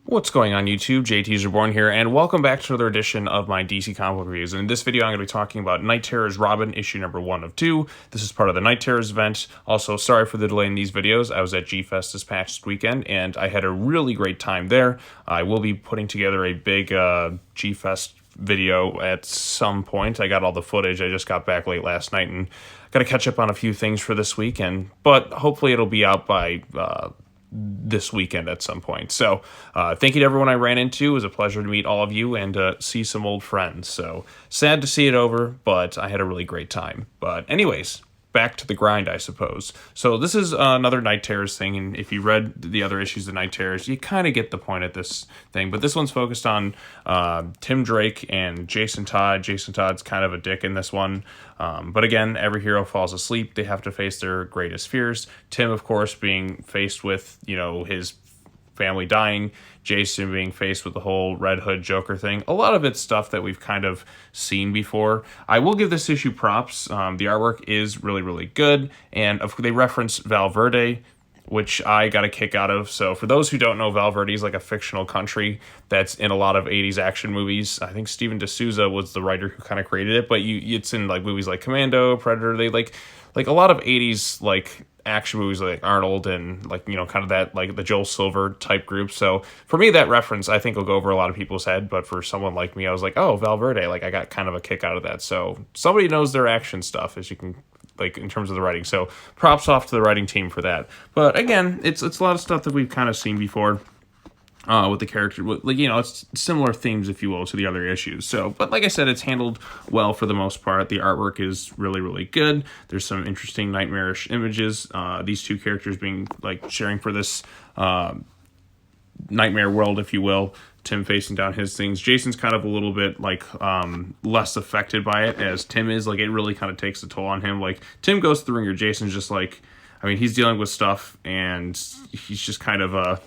What's going on YouTube? JT's Reborn here, and welcome back to another edition of my DC comic book reviews. And in this video, I'm going to be talking about Night Terror's Robin, issue number 1 of 2. This is part of the Night Terror's event. Also, sorry for the delay in these videos. I was at G-Fest this past weekend, and I had a really great time there. I will be putting together a big G-Fest video at some point. I got all the footage. I just got back late last night, and got to catch up on a few things for this weekend. But hopefully it'll be out by this weekend at some point. So thank you to everyone I ran into. It was a pleasure to meet all of you and see some old friends. So sad to see it over, but I had a really great time. But anyways, back to the grind, I suppose. So this is another Night Terrors thing, and if you read the other issues of Night Terrors, you kind of get the point at this thing. But this one's focused on Tim Drake and Jason Todd. Jason Todd's kind of a dick in this one. But again, every hero falls asleep. They have to face their greatest fears. Tim, of course, being faced with, his family dying. Jason being faced with the whole Red Hood Joker thing. A lot of it's stuff that we've kind of seen before. I will give this issue props. The artwork is really, really good. And they reference Valverde, which I got a kick out of. So for those who don't know, Valverde is like a fictional country that's in a lot of 80s action movies. I think Steven D'Souza was the writer who kind of created it, but it's in like movies like Commando, Predator. They like a lot of 80s like action movies like Arnold and kind of that like the Joel Silver type group. So for me, that reference I think will go over a lot of people's head, but for someone like me, I was like, oh, Valverde, like I got kind of a kick out of that. So somebody knows their action stuff, as you can in terms of the writing. So props off to the writing team for that. But again, it's a lot of stuff that we've kind of seen before with the character, it's similar themes, if you will, to the other issues. So, but like I said, it's handled well for the most part. The artwork is really, really good. There's some interesting nightmarish images. These two characters being sharing for this nightmare world, if you will. Tim facing down his things. Jason's kind of a little bit less affected by it as Tim is. It really kind of takes a toll on him. Tim goes through ringer. Jason's just he's dealing with stuff and he's just kind of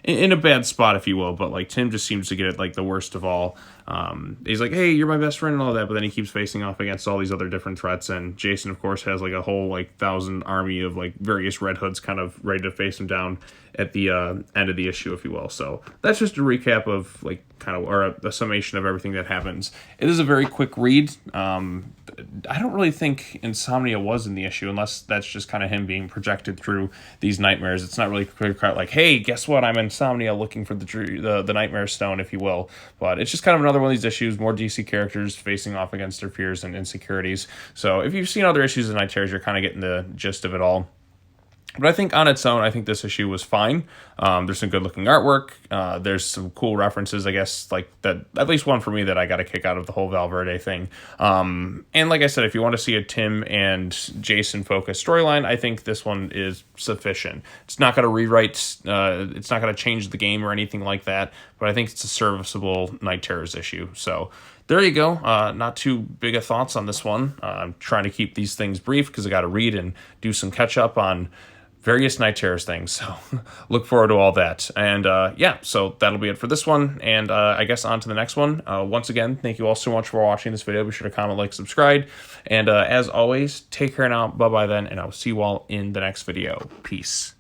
in a bad spot, if you will. But Tim just seems to get it the worst of all. He's like, hey, you're my best friend and all that, but then he keeps facing off against all these other different threats, and Jason, of course, has a whole 1,000 army of various Red Hoods kind of ready to face him down at the end of the issue, if you will. So that's just a recap of or a summation of everything that happens. It is a very quick read. I don't really think Insomnia was in the issue, unless that's just kind of him being projected through these nightmares. It's not really clear cut hey, guess what? I'm Insomnia looking for the Nightmare Stone, if you will. But it's just kind of another one of these issues, more DC characters facing off against their fears and insecurities. So if you've seen other issues of Night Terrors, you're kind of getting the gist of it all. But I think on its own, I think this issue was fine. There's some good-looking artwork. There's some cool references, I guess, that. At least one for me that I got a kick out of the whole Valverde thing. And like I said, if you want to see a Tim and Jason-focused storyline, I think this one is sufficient. It's not going to rewrite. It's not going to change the game or anything like that. But I think it's a serviceable Night Terrors issue. So there you go. Not too big of thoughts on this one. I'm trying to keep these things brief because I got to read and do some catch-up on various Night Terrors things, so look forward to all that. And so that'll be it for this one, and I guess on to the next one. Once again, thank you all so much for watching this video. Be sure to comment, like, subscribe, and as always, take care now. Bye-bye then, and I'll see you all in the next video. Peace.